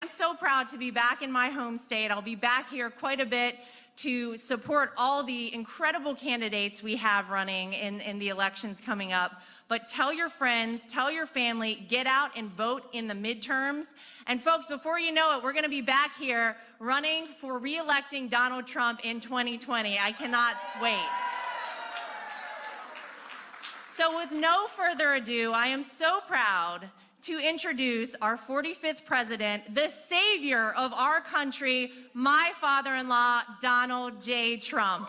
I'm so proud to be back in my home state. I'll be back here quite a bit to support all the incredible candidates we have running in the elections coming up. But tell your friends, tell your family, get out and vote in the midterms. And folks, before you know it, we're going to be back here running for re-electing Donald Trump in 2020. I cannot wait. So with no further ado, I am so proud to introduce our 45th president, the savior of our country, my father-in-law, Donald J. Trump.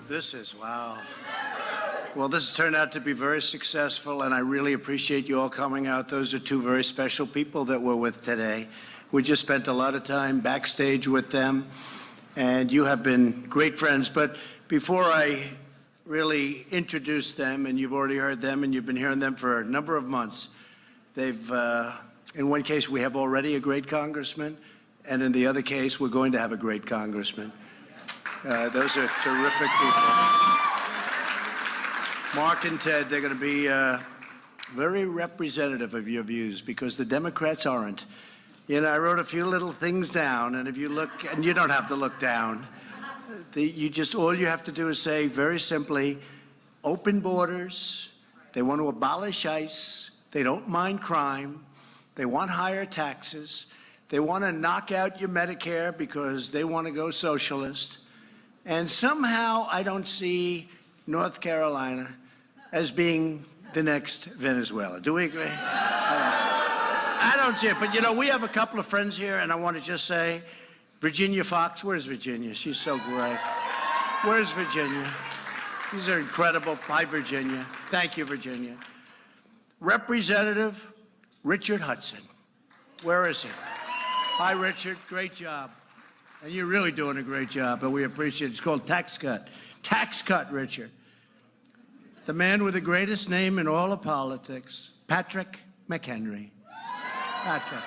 This is, wow. Well, this has turned out to be very successful, and I really appreciate you all coming out. Those are two very special people that we're with today. We just spent a lot of time backstage with them, and you have been great friends. But before I really introduce them, and you've already heard them, and you've been hearing them for a number of months, they've, in one case, we have already a great congressman, and in the other case, we're going to have a great congressman. Those are terrific people. Mark and Ted, they're going to be very representative of your views because the Democrats aren't. You know, I wrote a few little things down, and if you look, and you don't have to look down, all you have to do is say very simply, open borders, they want to abolish ICE, they don't mind crime, they want higher taxes, they want to knock out your Medicare because they want to go socialist. And somehow I don't see North Carolina as being the next Venezuela. Do we agree? I don't see it. But, you know, we have a couple of friends here, and I want to just say, Virginia Fox, where's Virginia? She's so great. Where's Virginia? These are incredible. Hi, Virginia. Thank you, Virginia. Representative Richard Hudson. Where is he? Hi, Richard. Great job. And you're really doing a great job, but we appreciate it. It's called Tax Cut. Tax Cut, Richard. The man with the greatest name in all of politics, Patrick McHenry. Patrick.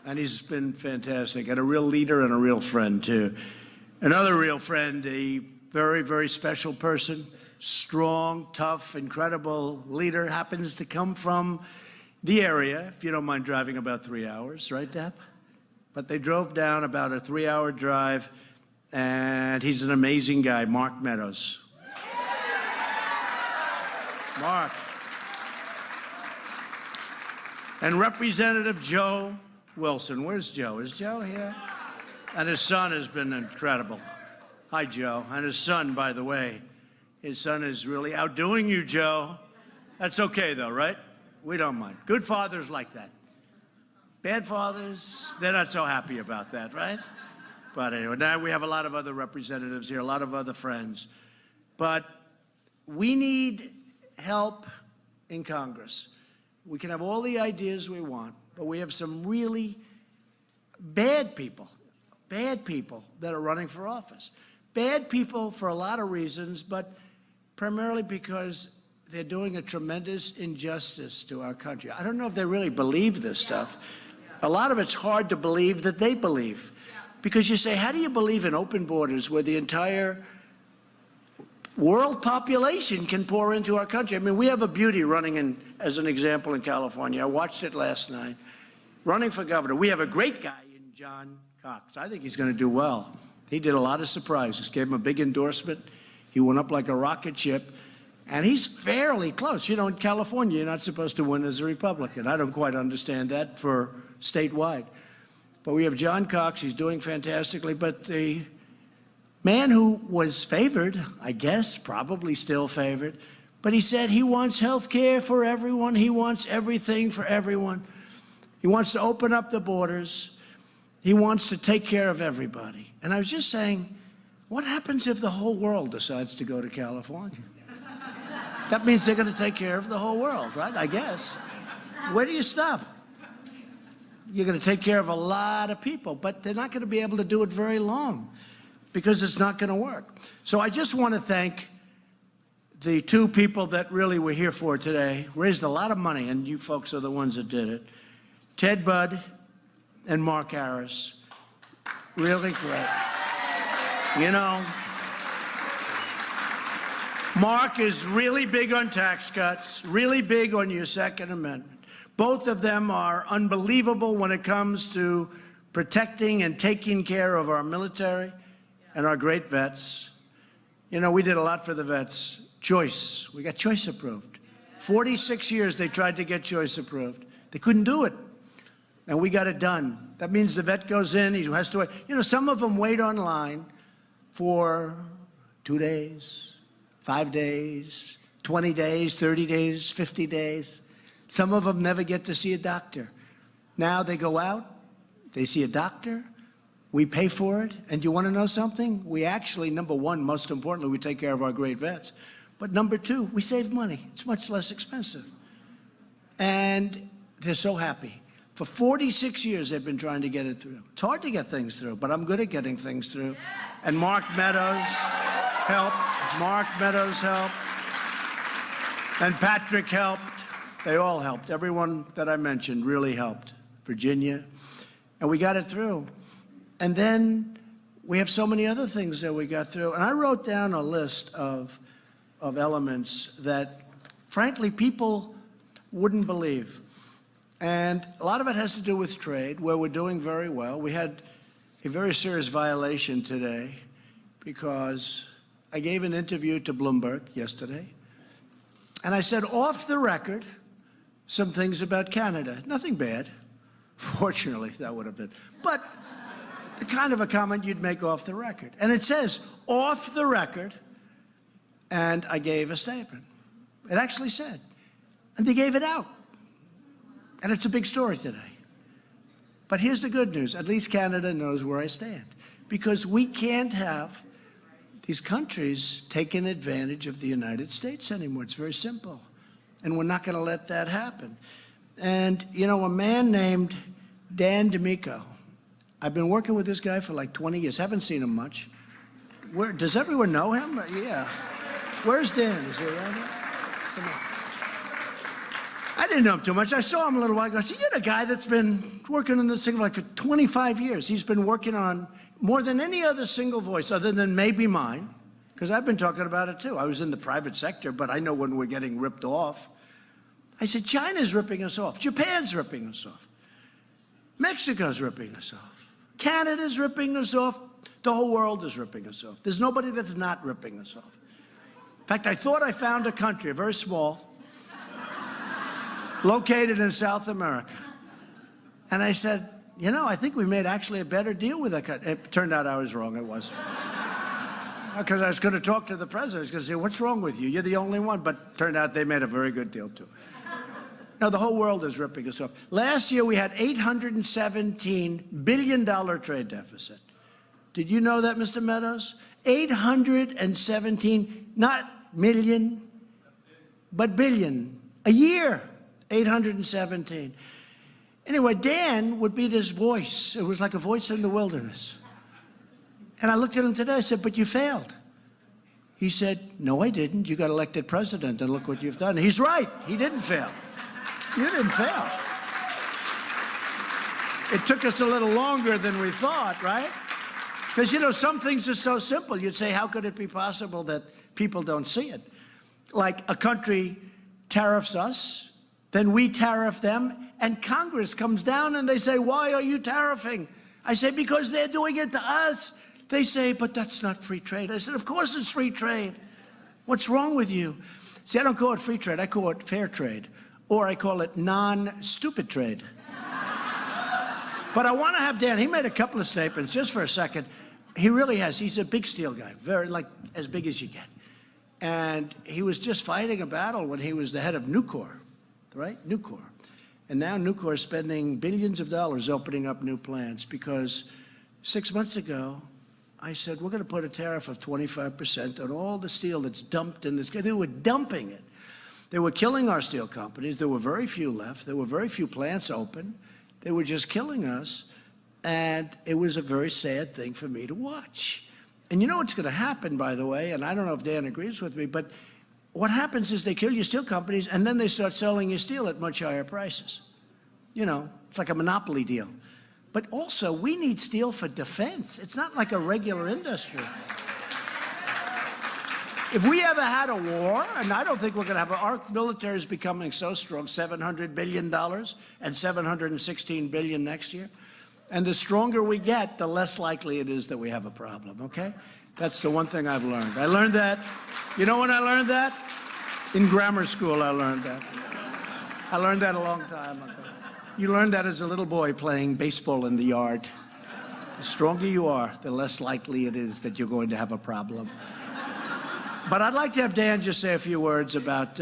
And he's been fantastic, and a real leader and a real friend, too. Another real friend, a very, very special person, strong, tough, incredible leader, happens to come from the area, if you don't mind driving about 3 hours, right, Deb? But they drove down about a 3-hour drive, and he's an amazing guy, Mark Meadows. Mark. And Representative Joe Wilson. Where's Joe? Is Joe here? And his son has been incredible. Hi, Joe. And his son, by the way. His son is really outdoing you, Joe. That's okay, though, right? We don't mind. Good fathers like that. Bad fathers, they're not so happy about that, right? But anyway, now we have a lot of other representatives here, a lot of other friends. But we need help in Congress. We can have all the ideas we want, but we have some really bad people that are running for office. Bad people for a lot of reasons, but primarily because they're doing a tremendous injustice to our country. I don't know if they really believe this stuff. A lot of it's hard to believe that they believe. Because you say, how do you believe in open borders where the entire world population can pour into our country? I mean, we have a beauty running as an example in California. I watched it last night. Running for governor. We have a great guy in John Cox. I think he's going to do well. He did a lot of surprises. Gave him a big endorsement. He went up like a rocket ship. And he's fairly close. You know, in California, you're not supposed to win as a Republican. I don't quite understand that for statewide. But we have John Cox. He's doing fantastically. But the man who was favored, I guess, probably still favored, but he said he wants health care for everyone. He wants everything for everyone. He wants to open up the borders. He wants to take care of everybody. And I was just saying, What happens if the whole world decides to go to California? That means they're going to take care of the whole world, right? I guess. Where do you stop? You're going to take care of a lot of people, but they're not going to be able to do it very long because it's not going to work. So I just want to thank the two people that really we're here for today. Raised a lot of money, and you folks are the ones that did it. Ted Budd and Mark Harris. Really great. You know, Mark is really big on tax cuts, really big on your Second Amendment. Both of them are unbelievable when it comes to protecting and taking care of our military and our great vets. You know, we did a lot for the vets. Choice. We got choice approved. 46 years they tried to get choice approved. They couldn't do it. And we got it done. That means the vet goes in, he has to wait. You know, some of them wait online for 2 days, 5 days, 20 days, 30 days, 50 days. Some of them never get to see a doctor. Now they go out, they see a doctor, we pay for it, and you want to know something? We actually, number one, most importantly, we take care of our great vets. But number two, we save money. It's much less expensive. And they're so happy. For 46 years, they've been trying to get it through. It's hard to get things through, but I'm good at getting things through. And Mark Meadows helped. Mark Meadows helped. And Patrick helped. They all helped. Everyone that I mentioned really helped. Virginia. And we got it through. And then we have so many other things that we got through. And I wrote down a list of elements that, frankly, people wouldn't believe. And a lot of it has to do with trade, where we're doing very well. We had a very serious violation today because I gave an interview to Bloomberg yesterday. And I said, off the record, some things about Canada. Nothing bad. Fortunately, that would have been. But the kind of a comment you'd make off the record. And it says, off the record, and I gave a statement. It actually said. And they gave it out. And it's a big story today. But here's the good news. At least Canada knows where I stand. Because we can't have these countries taking advantage of the United States anymore. It's very simple. And we're not going to let that happen. And, you know, a man named Dan D'Amico, I've been working with this guy for like 20 years. Haven't seen him much. Does everyone know him? Yeah. Where's Dan? Is he around here? Come on. I didn't know him too much. I saw him a little while ago. I said, you're the guy that's been working on this thing like for 25 years. He's been working on more than any other single voice other than maybe mine, because I've been talking about it too. I was in the private sector, but I know when we're getting ripped off. I said, China's ripping us off. Japan's ripping us off. Mexico's ripping us off. Canada's ripping us off. The whole world is ripping us off. There's nobody that's not ripping us off. In fact, I thought I found a country, very small, located in South America. And I said, you know, I think we made actually a better deal with that country. It turned out I was wrong. It wasn't. Because I was going to talk to the president. I was going to say, what's wrong with you? You're the only one. But turned out they made a very good deal, too. Now, the whole world is ripping us off. Last year, we had $817 billion trade deficit. Did you know that, Mr. Meadows? 817, not million, but billion. A year, 817. Anyway, Dan would be this voice. It was like a voice in the wilderness. And I looked at him today, I said, but you failed. He said, no, I didn't. You got elected president, and look what you've done. He's right. He didn't fail. You didn't fail. It took us a little longer than we thought, right? Because, you know, some things are so simple. You'd say, how could it be possible that people don't see it? Like a country tariffs us, then we tariff them, and Congress comes down and they say, why are you tariffing? I say, because they're doing it to us. They say, but that's not free trade. I said, of course it's free trade. What's wrong with you? See, I don't call it free trade. I call it fair trade. Or I call it non-stupid trade. But I want to have Dan. He made a couple of statements, just for a second. He really has. He's a big steel guy, very, like, as big as you get. And he was just fighting a battle when he was the head of Nucor, right? Nucor. And now Nucor is spending billions of dollars opening up new plants because 6 months ago, I said, we're going to put a tariff of 25% on all the steel that's dumped in this country. They were dumping it. They were killing our steel companies. There were very few left. There were very few plants open. They were just killing us. And it was a very sad thing for me to watch. And you know what's going to happen, by the way, and I don't know if Dan agrees with me, but what happens is they kill your steel companies, and then they start selling your steel at much higher prices. You know, it's like a monopoly deal. But also, we need steel for defense. It's not like a regular industry. If we ever had a war, and I don't think we're going to have, our military is becoming so strong, $700 billion and $716 billion next year. And the stronger we get, the less likely it is that we have a problem, okay? That's the one thing I've learned. I learned that, you know when I learned that? In grammar school, I learned that. I learned that a long time ago. You learned that as a little boy playing baseball in the yard. The stronger you are, the less likely it is that you're going to have a problem. But I'd like to have Dan just say a few words about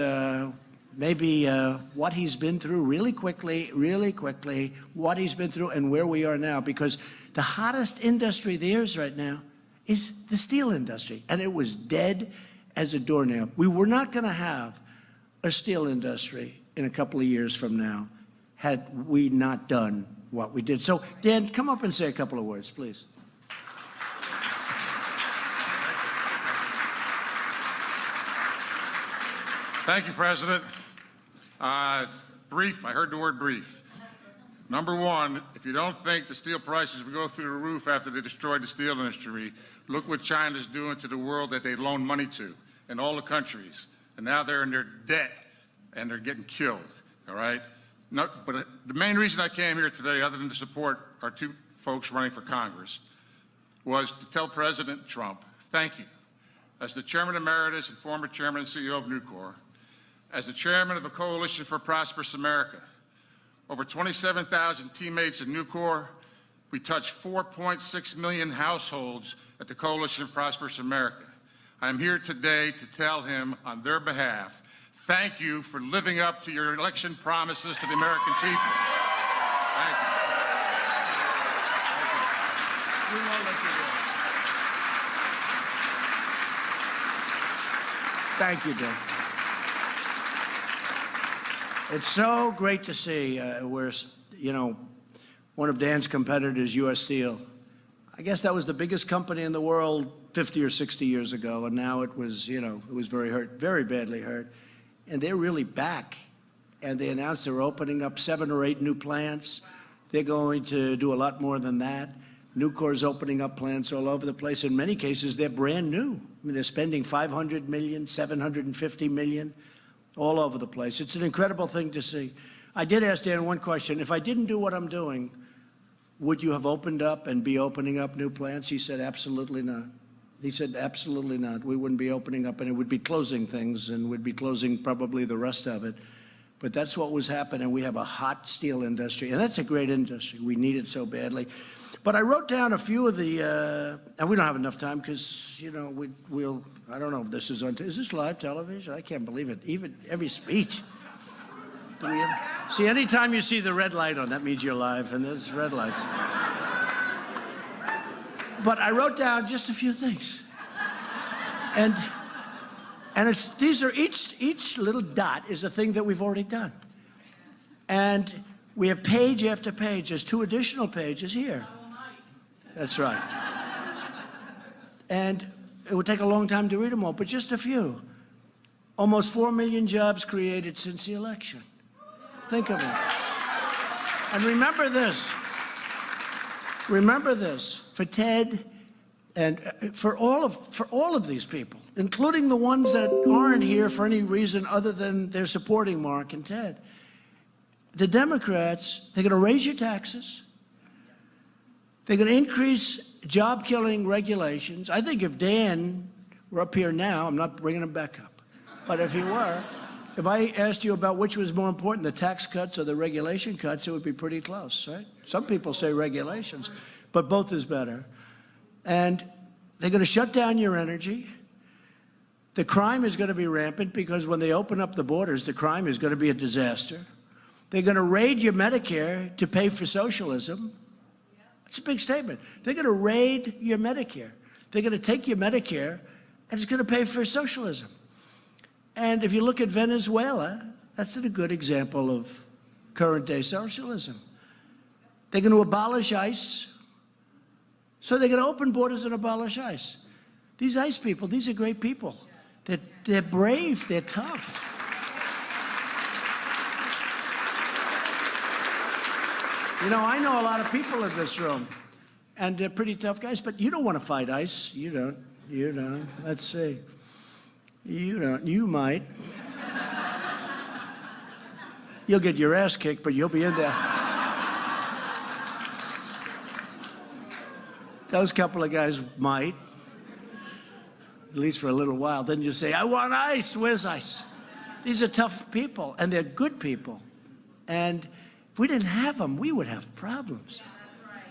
maybe what he's been through really quickly, what he's been through and where we are now. Because the hottest industry there is right now is the steel industry. And it was dead as a doornail. We were not going to have a steel industry in a couple of years from now had we not done what we did. So, Dan, come up and say a couple of words, please. Thank you, President. Brief, I heard the word brief. Number one, if you don't think the steel prices will go through the roof after they destroyed the steel industry, look what China's doing to the world that they loan money to in all the countries. And now they're in their debt and they're getting killed, all right? No, but the main reason I came here today, other than to support our two folks running for Congress, was to tell President Trump, thank you. As the Chairman Emeritus and former Chairman and CEO of Nucor, as the Chairman of the Coalition for Prosperous America, over 27,000 teammates at Nucor, we touched 4.6 million households at the Coalition for Prosperous America. I am here today to tell him on their behalf, thank you for living up to your election promises to the American people. Thank you. Thank you, Dan. It's so great to see where, you know, one of Dan's competitors, U.S. Steel, I guess that was the biggest company in the world 50 or 60 years ago, and now it was, you know, it was very hurt, very badly hurt. And they're really back. And they announced they're opening up 7 or 8 new plants. They're going to do a lot more than that. Nucor's opening up plants all over the place. In many cases, they're brand new. I mean, they're spending $500 million, $750 million, all over the place. It's an incredible thing to see. I did ask Dan one question. If I didn't do what I'm doing, would you have opened up and be opening up new plants? He said, absolutely not. He said, absolutely not. We wouldn't be opening up, and it would be closing things, and we'd be closing probably the rest of it. But that's what was happening. We have a hot steel industry, and that's a great industry. We need it so badly. But I wrote down a few of the, and we don't have enough time because, you know, we'll, I don't know if this is on, is this live television? I can't believe it. Even every speech. Do we have, see, anytime you see the red light on, that means you're live, and there's red lights. But I wrote down just a few things. And it's, these are, each little dot is a thing that we've already done. And we have page after page. There's 2 additional pages here. That's right. And it would take a long time to read them all, but just a few. Almost 4 million jobs created since the election. Think of it. And remember this. Remember this. For Ted and for all of these people, including the ones that aren't here for any reason other than they're supporting Mark and Ted. The Democrats, they're going to raise your taxes. They're going to increase job-killing regulations. I think if Dan were up here now, I'm not bringing him back up, but if he were, if I asked you about which was more important, the tax cuts or the regulation cuts, it would be pretty close, right? Some people say regulations, but both is better. And they're going to shut down your energy. The crime is going to be rampant because when they open up the borders, the crime is going to be a disaster. They're going to raid your Medicare to pay for socialism. It's a big statement. They're going to raid your Medicare. They're going to take your Medicare, and it's going to pay for socialism. And if you look at Venezuela, that's a good example of current-day socialism. They're going to abolish ICE, so they're going to open borders and abolish ICE. These ICE people, these are great people. They're brave, they're tough. You know, I know a lot of people in this room, and they're pretty tough guys, but you don't want to fight ICE. You don't. You don't. Let's see. You don't. You might. You'll get your ass kicked, but you'll be in there. Those couple of guys might, at least for a little while. Then you say, I want ICE. Where's ICE? These are tough people, and they're good people. And if we didn't have them, we would have problems.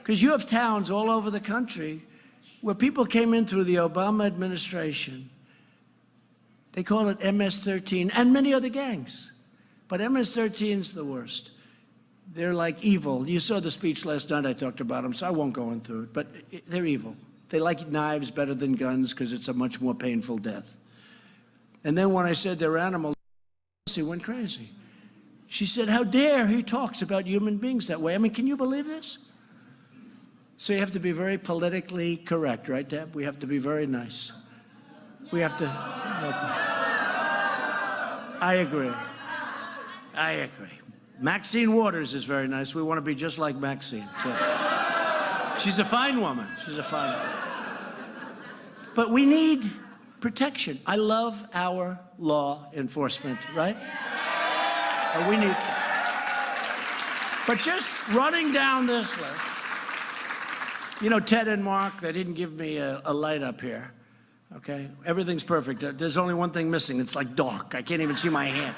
Because you have towns all over the country where people came in through the Obama administration. They call it MS-13 and many other gangs. But MS-13 is the worst. They're like evil. You saw the speech last night I talked about them, so I won't go into it. But they're evil. They like knives better than guns because it's a much more painful death. And then when I said they're animals, she went crazy. She said, how dare he talks about human beings that way? I mean, can you believe this? So you have to be very politically correct, right, Deb? We have to be very nice. We have to. I agree. I agree. Maxine Waters is very nice. We want to be just like Maxine. So. She's a fine woman. She's a fine woman. But we need protection. I love our law enforcement, right? And we need. But just running down this list, you know, Ted and Mark, they didn't give me a light up here. Okay? Everything's perfect. There's only one thing missing. It's like dark. I can't even see my hand.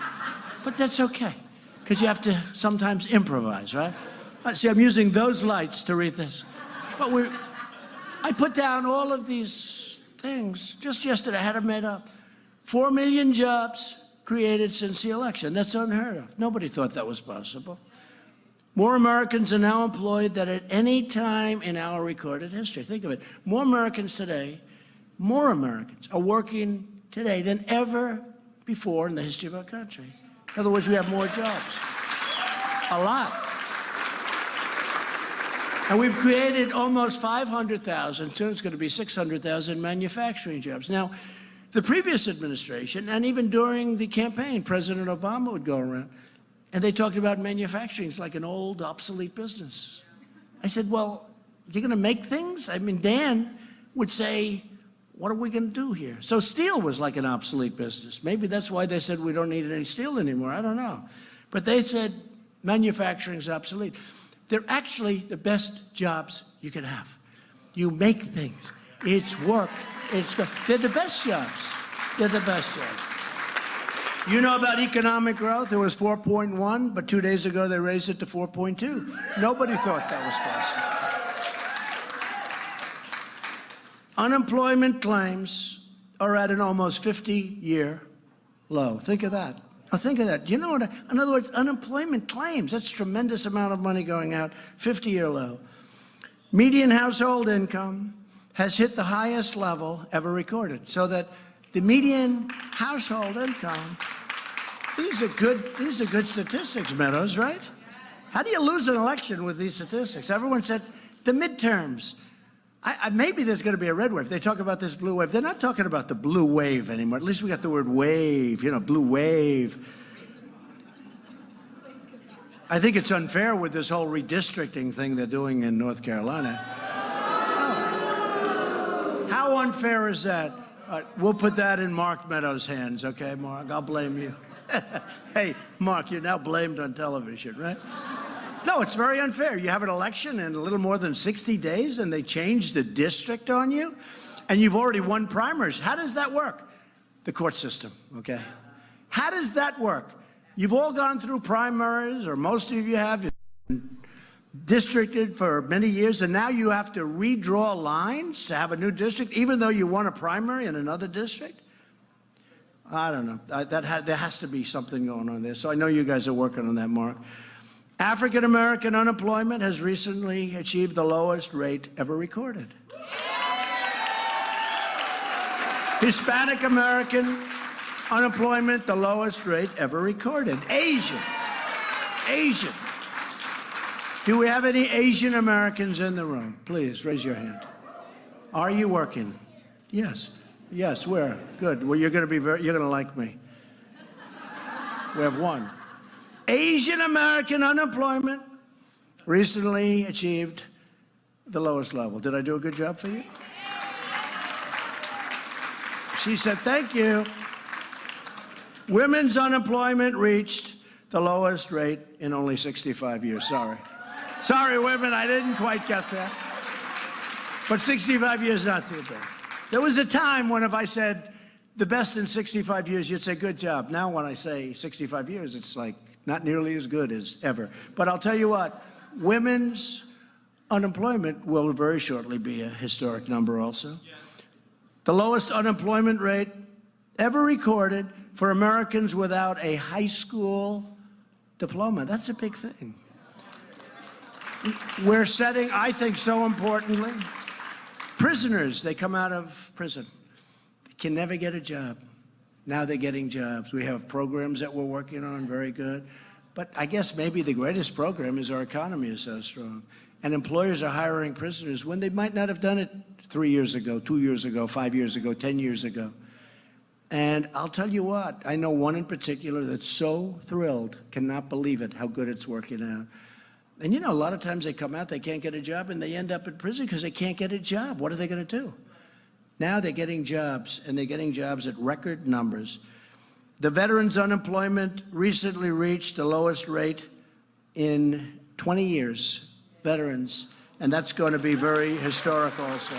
But that's okay, because you have to sometimes improvise, right? See, I'm using those lights to read this. But I put down all of these things. Just yesterday, I had them made up. 4 million jobs created since the election. That's unheard of. Nobody thought that was possible. More Americans are now employed than at any time in our recorded history. Think of it. More Americans today, more Americans are working today than ever before in the history of our country. In other words, we have more jobs. A lot. And we've created almost 500,000, soon it's going to be 600,000 manufacturing jobs. Now, the previous administration, and even during the campaign, President Obama would go around, and they talked about manufacturing. It's like an old, obsolete business. I said, well, you're going to make things? I mean, Dan would say, what are we going to do here? So steel was like an obsolete business. Maybe that's why they said we don't need any steel anymore. I don't know. But they said manufacturing is obsolete. They're actually the best jobs you can have. You make things. It's work. It's good. They're the best jobs. They're the best jobs. You know about economic growth? It was 4.1, but 2 days ago they raised it to 4.2. Nobody thought that was possible. Unemployment claims are at an almost 50-year low. Think of that. Now think of that. You know what? In other words, unemployment claims, that's a tremendous amount of money going out, 50-year low. Median household income has hit the highest level ever recorded. So that the median household income, these are good statistics, Meadows, right? How do you lose an election with these statistics? Everyone said the midterms. Maybe there's going to be a red wave. They talk about this blue wave. They're not talking about the blue wave anymore. At least we got the word wave, you know, blue wave. I think it's unfair with this whole redistricting thing they're doing in North Carolina. Oh. How unfair is that? All right, we'll put that in Mark Meadows' hands, okay, Mark? I'll blame you. Hey, Mark, you're now blamed on television, right? No, it's very unfair. You have an election in a little more than 60 days, and they change the district on you, and you've already won primaries. How does that work? The court system, okay? How does that work? You've all gone through primaries, or most of you have. You've been districted for many years, and now you have to redraw lines to have a new district, even though you won a primary in another district? I don't know. There has to be something going on there. So I know you guys are working on that, Mark. African-American unemployment has recently achieved the lowest rate ever recorded. Hispanic American unemployment, the lowest rate ever recorded. Asian. Do we have any Asian Americans in the room? Please raise your hand. Are you working? Yes. Yes, where? Good. Well, you're going to like me. We have one. Asian American unemployment recently achieved the lowest level. Did I do a good job for you? She said, thank you. Women's unemployment reached the lowest rate in only 65 years. Sorry, women, I didn't quite get that. But 65 years, not too bad. There was a time when if I said the best in 65 years, you'd say, good job. Now when I say 65 years, it's like not nearly as good as ever. But I'll tell you what, women's unemployment will very shortly be a historic number also. The lowest unemployment rate ever recorded for Americans without a high school diploma. That's a big thing. We're setting, I think so importantly, prisoners, they come out of prison, they can never get a job. Now they're getting jobs. We have programs that we're working on, very good. But I guess maybe the greatest program is our economy is so strong. And employers are hiring prisoners when they might not have done it 3 years ago, 2 years ago, 5 years ago, 10 years ago. And I'll tell you what, I know one in particular that's so thrilled, cannot believe it, how good it's working out. And you know, a lot of times they come out, they can't get a job, and they end up in prison because they can't get a job. What are they going to do? Now they're getting jobs, and they're getting jobs at record numbers. The veterans' unemployment recently reached the lowest rate in 20 years, veterans, and that's going to be very historic also.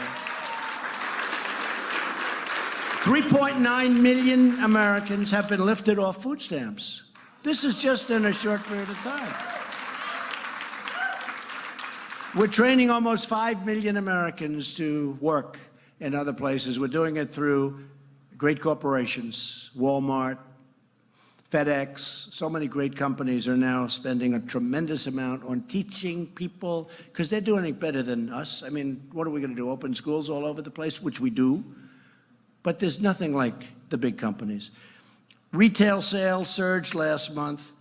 3.9 million Americans have been lifted off food stamps. This is just in a short period of time. We're training almost 5 million Americans to work in other places. We're doing it through great corporations, Walmart, FedEx. So many great companies are now spending a tremendous amount on teaching people, because they're doing it better than us. I mean, what are we going to do, open schools all over the place, which we do? But there's nothing like the big companies. Retail sales surged last month,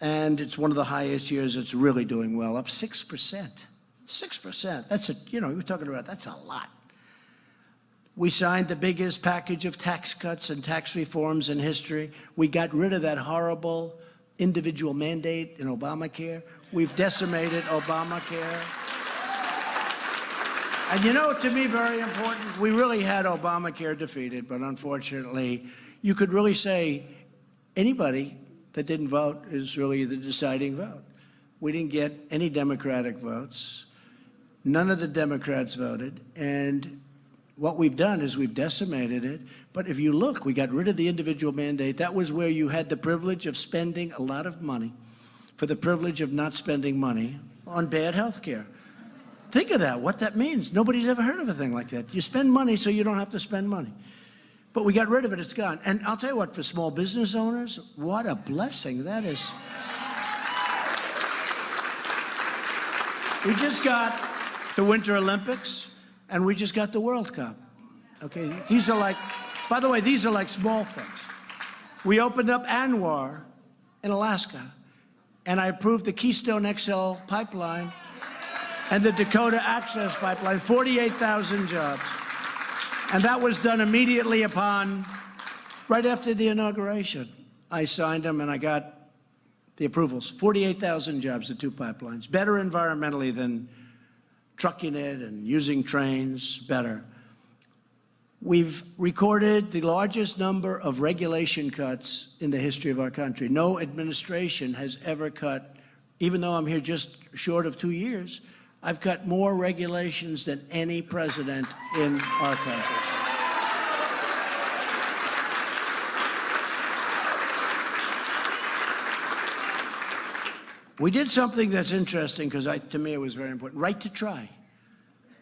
and it's one of the highest years. It's really doing well, up 6%. 6%. That's a, you know, we're talking about, that's a lot. We signed the biggest package of tax cuts and tax reforms in history. We got rid of that horrible individual mandate in Obamacare. We've decimated Obamacare. And you know, to me, very important, we really had Obamacare defeated, but unfortunately, you could really say anybody that didn't vote is really the deciding vote. We didn't get any Democratic votes. None of the Democrats voted, and what we've done is we've decimated it. But if you look, we got rid of the individual mandate. That was where you had the privilege of spending a lot of money for the privilege of not spending money on bad health care. Think of that, what that means. Nobody's ever heard of a thing like that. You spend money so you don't have to spend money. But we got rid of it, it's gone. And I'll tell you what, for small business owners, what a blessing that is. We just got the Winter Olympics, and we just got the World Cup. Okay, these are like, by the way, these are like small things. We opened up ANWR in Alaska, and I approved the Keystone XL pipeline and the Dakota Access Pipeline, 48,000 jobs. And that was done immediately upon, right after the inauguration. I signed them and I got the approvals. 48,000 jobs, the two pipelines. Better environmentally than trucking it and using trains, better. We've recorded the largest number of regulation cuts in the history of our country. No administration has ever cut, even though I'm here just short of 2 years, I've cut more regulations than any president in our country. We did something that's interesting because to me it was very important. Right to try.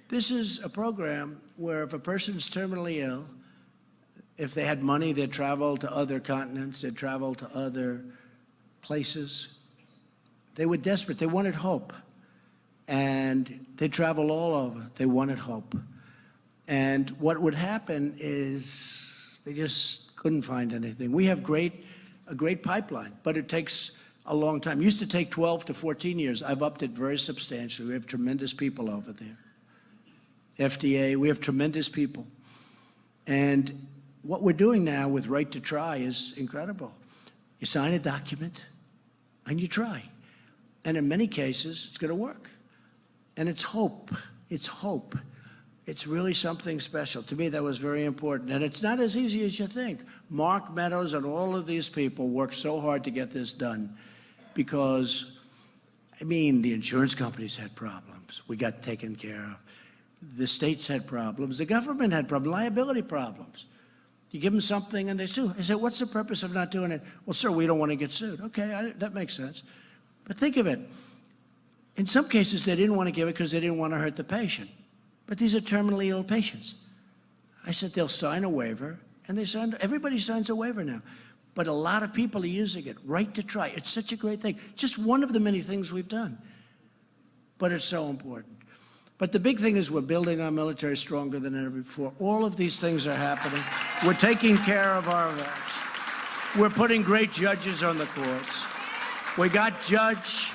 This is a program where if a person's terminally ill, if they had money, they'd travel to other continents, they'd travel to other places. They were desperate. They wanted hope. And they traveled all over. They wanted hope. And what would happen is they just couldn't find anything. We have a great pipeline, but it takes a long time. It used to take 12 to 14 years. I've upped it very substantially. We have tremendous people over there. FDA, we have tremendous people. And what we're doing now with Right to Try is incredible. You sign a document and you try. And in many cases, it's going to work. And it's hope. It's hope. It's really something special. To me, that was very important. And it's not as easy as you think. Mark Meadows and all of these people worked so hard to get this done because, I mean, the insurance companies had problems. We got taken care of. The states had problems. The government had problems, liability problems. You give them something and they sue. I said, what's the purpose of not doing it? Well, sir, we don't want to get sued. Okay, that makes sense. But think of it. In some cases, they didn't want to give it because they didn't want to hurt the patient. But these are terminally ill patients. I said, they'll sign a waiver, and everybody signs a waiver now. But a lot of people are using it. Right to Try. It's such a great thing. Just one of the many things we've done. But it's so important. But the big thing is we're building our military stronger than ever before. All of these things are happening. We're taking care of our vets. We're putting great judges on the courts. We got Judge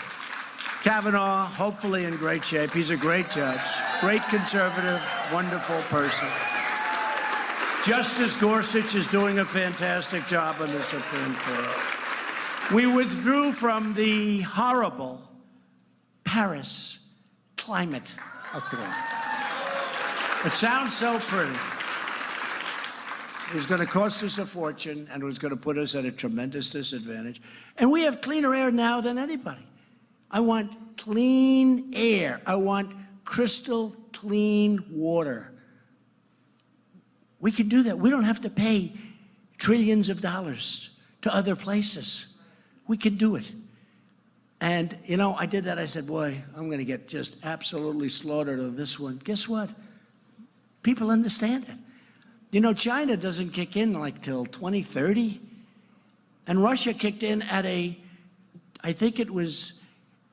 Kavanaugh, hopefully in great shape. He's a great judge, great conservative, wonderful person. Justice Gorsuch is doing a fantastic job on the Supreme Court. We withdrew from the horrible Paris Climate Accord. It sounds so pretty. It was going to cost us a fortune, and it was going to put us at a tremendous disadvantage. And we have cleaner air now than anybody. I want clean air. I want crystal clean water. We can do that. We don't have to pay trillions of dollars to other places. We can do it. And, you know, I did that. I said, boy, I'm going to get just absolutely slaughtered on this one. Guess what? People understand it. You know, China doesn't kick in like till 2030. And Russia kicked in at I think it was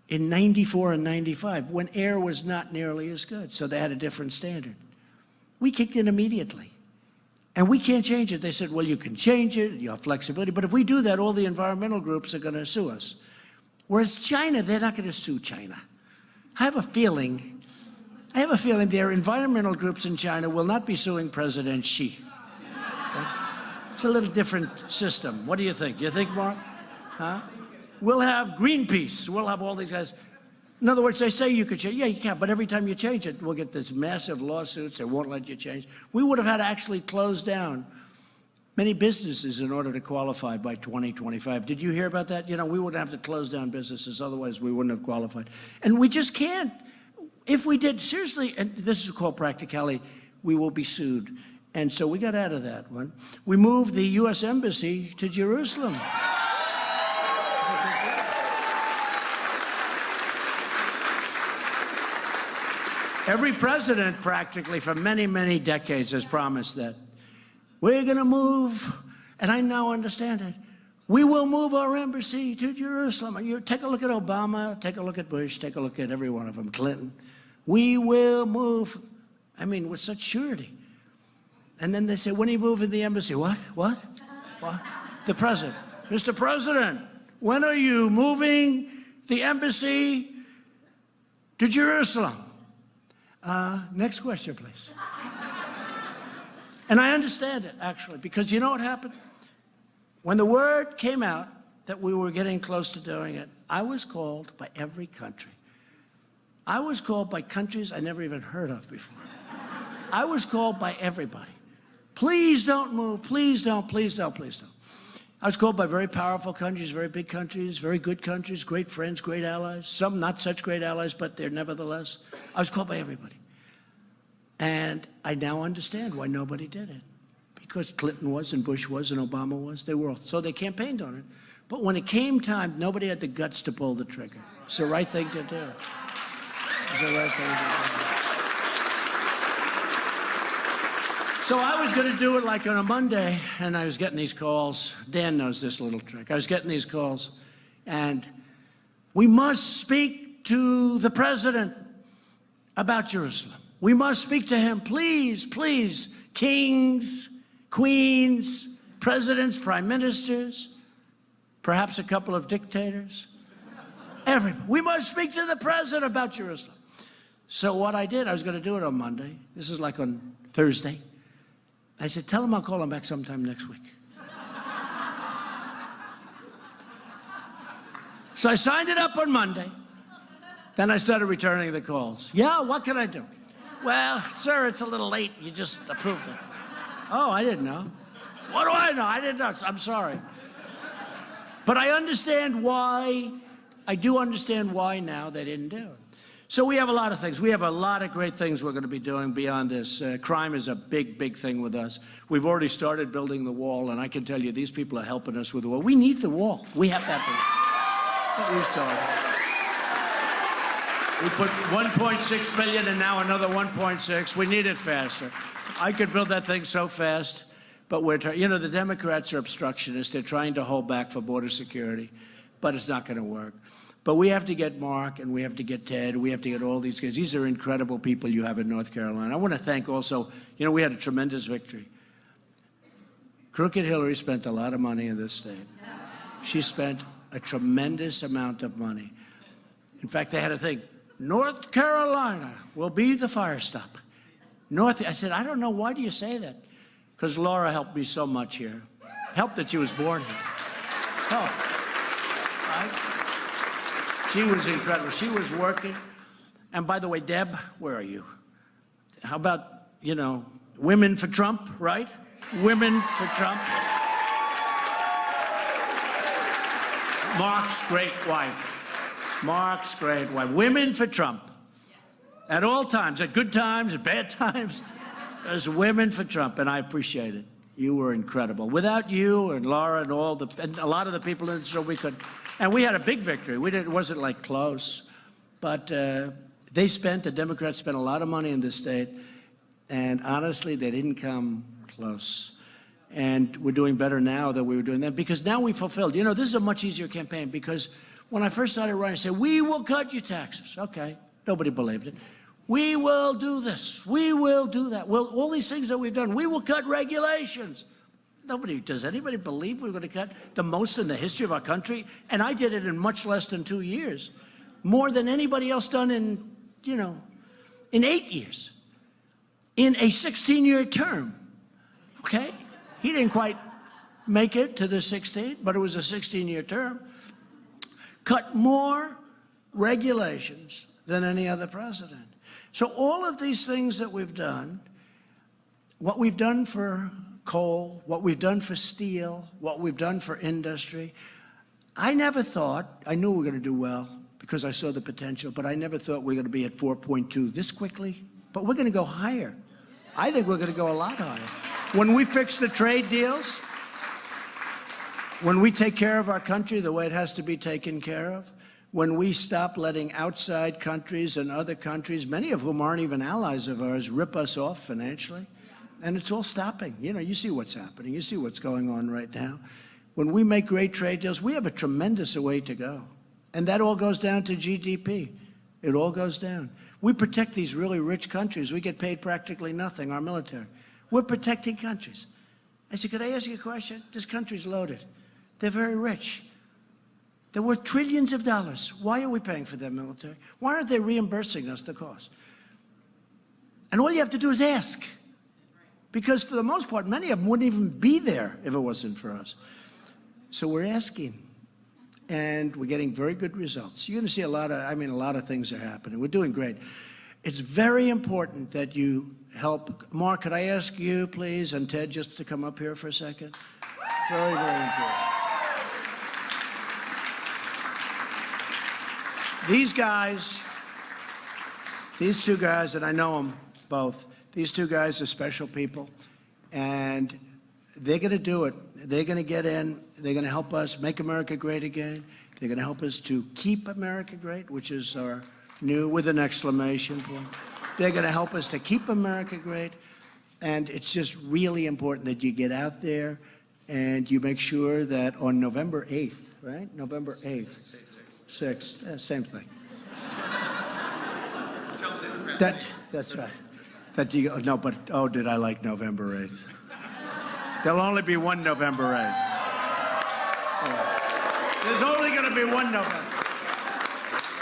in 94 and 95, when air was not nearly as good. So they had a different standard. We kicked in immediately. And we can't change it. They said, well, you can change it, you have flexibility. But if we do that, all the environmental groups are going to sue us. Whereas China, they're not going to sue China. I have a feeling their environmental groups in China will not be suing President Xi. Okay? It's a little different system. What do you think? You think, Mark? Huh? We'll have Greenpeace. We'll have all these guys. In other words, they say you could change. Yeah, you can, but every time you change it, we'll get this massive lawsuits. They won't let you change. We would have had to actually close down many businesses in order to qualify by 2025. Did you hear about that? You know, we would have to close down businesses, otherwise we wouldn't have qualified. And we just can't. If we did, seriously, and this is called practicality, we will be sued. And so we got out of that one. We moved the U.S. Embassy to Jerusalem. Every president, practically, for many, many decades has promised that. We're going to move, and I now understand it. We will move our embassy to Jerusalem. You take a look at Obama, take a look at Bush, take a look at every one of them, Clinton. We will move, I mean, with such surety. And then they say, when are you moving the embassy? What? What? What? The president. Mr. President, when are you moving the embassy to Jerusalem? Next question, please. And I understand it, actually, because you know what happened? When the word came out that we were getting close to doing it, I was called by every country. I was called by countries I never even heard of before. I was called by everybody. Please don't move, please don't, please don't, please don't. I was called by very powerful countries, very big countries, very good countries, great friends, great allies, some not such great allies, but they're nevertheless. I was called by everybody. And I now understand why nobody did it. Because Clinton was, and Bush was, and Obama was. They were all, so they campaigned on it. But when it came time, nobody had the guts to pull the trigger. It's the right thing to do. It's the right thing to do. So I was going to do it like on a Monday, and I was getting these calls. Dan knows this little trick. I was getting these calls, and we must speak to the president about Jerusalem. We must speak to him. Please, please, kings, queens, presidents, prime ministers, perhaps a couple of dictators. Everybody. We must speak to the president about Jerusalem. So what I did, I was going to do it on Monday. This is like on Thursday. I said, tell him I'll call him back sometime next week. So I signed it up on Monday. Then I started returning the calls. Yeah, what can I do? Well, sir, it's a little late. You just approved it. Oh, I didn't know. What do I know? I didn't know. I'm sorry. But I understand why. I do understand why now they didn't do it. So we have a lot of things. We have a lot of great things we're going to be doing beyond this. Crime is a big, big thing with us. We've already started building the wall, and I can tell you these people are helping us with the wall. We need the wall. We have to have the wall. But we've started. We put 1.6 billion and now another 1.6. We need it faster. I could build that thing so fast, but you know, the Democrats are obstructionists. They're trying to hold back for border security, but it's not going to work. But we have to get Mark, and we have to get Ted, we have to get all these guys. These are incredible people you have in North Carolina. I want to thank also, you know, we had a tremendous victory. Crooked Hillary spent a lot of money in this state. She spent a tremendous amount of money. In fact, they had a thing, North Carolina will be the fire stop. I said, I don't know, why do you say that? Because Laura helped me so much here. Helped that she was born here. Help, right? She was incredible. She was working. And by the way, Deb, where are you? How about, you know, women for Trump, right? Women for Trump. Mark's great wife. Mark's great wife. Women for Trump. At all times, at good times, at bad times. There's women for Trump, and I appreciate it. You were incredible. Without you and Laura and and a lot of the people in the show, we could. And we had a big victory. It wasn't like close, but the Democrats spent a lot of money in this state, and honestly, they didn't come close. And we're doing better now than we were doing then, because now we fulfilled. You know, this is a much easier campaign, because when I first started running, I said, we will cut your taxes. Okay, nobody believed it. We will do this. We will do that. Well, all these things that we've done, we will cut regulations. Does anybody believe we're going to cut the most in the history of our country? And I did it in much less than 2 years. More than anybody else done in, you know, in 8 years. In a 16-year term, okay? He didn't quite make it to the 16, but it was a 16-year term. Cut more regulations than any other president. So all of these things that we've done, what we've done for coal, what we've done for steel, what we've done for industry. I never thought, I knew we were going to do well because I saw the potential, but I never thought we were going to be at 4.2 this quickly. But we're going to go higher. I think we're going to go a lot higher. When we fix the trade deals, when we take care of our country the way it has to be taken care of, when we stop letting outside countries and other countries, many of whom aren't even allies of ours, rip us off financially. And it's all stopping. You know, you see what's happening. You see what's going on right now. When we make great trade deals, we have a tremendous way to go. And that all goes down to GDP. It all goes down. We protect these really rich countries. We get paid practically nothing, our military. We're protecting countries. I said, could I ask you a question? This country's loaded. They're very rich. They're worth trillions of dollars. Why are we paying for their military? Why aren't they reimbursing us the cost? And all you have to do is ask. Because for the most part, many of them wouldn't even be there if it wasn't for us. So we're asking, and we're getting very good results. You're going to see a lot of things are happening. We're doing great. It's very important that you help. Mark, could I ask you, please, and Ted, just to come up here for a second? Very, very important. These guys, these two guys, and I know them both, these two guys are special people, and they're going to do it. They're going to get in. They're going to help us make America great again. They're going to help us to keep America great, which is our new, with an exclamation point. They're going to help us to keep America great, and it's just really important that you get out there and you make sure that on November 8th, right? November 8th, 6th, same thing. That's right. That you, no, but, oh, did I like November 8th? There'll only be one November 8th. Oh. There's only going to be one November.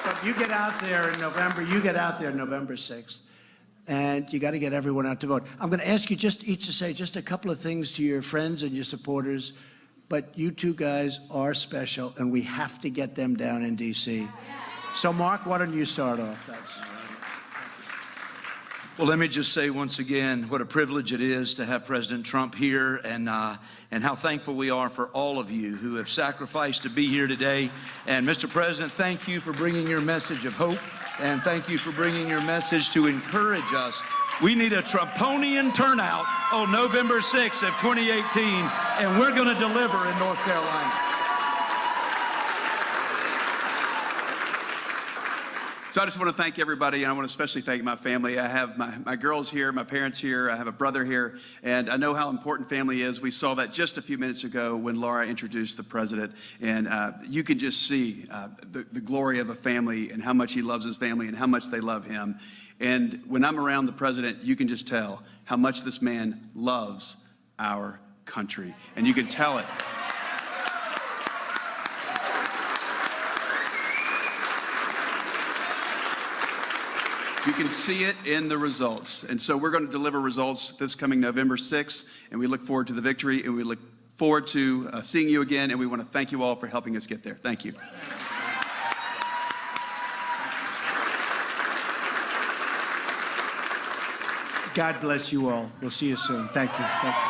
But you get out there in November, you get out there November 6th, and you got to get everyone out to vote. I'm going to ask you just each to say just a couple of things to your friends and your supporters, but you two guys are special, and we have to get them down in D.C. So, Mark, why don't you start off? Thanks. Well, let me just say once again what a privilege it is to have President Trump here, and how thankful we are for all of you who have sacrificed to be here today. And Mr. President, thank you for bringing your message of hope, and thank you for bringing your message to encourage us. We need a Trump-cohen turnout on November 6th of 2018, and we're going to deliver in North Carolina. So I just want to thank everybody, and I want to especially thank my family. I have my girls here, my parents here, I have a brother here, and I know how important family is. We saw that just a few minutes ago when Laura introduced the president, and you can just see the glory of a family and how much he loves his family and how much they love him. And when I'm around the president, you can just tell how much this man loves our country, and you can tell it. You can see it in the results. And so we're going to deliver results this coming November 6th, and we look forward to the victory, and we look forward to seeing you again, and we want to thank you all for helping us get there. Thank you. God bless you all. We'll see you soon. Thank you. Thank you.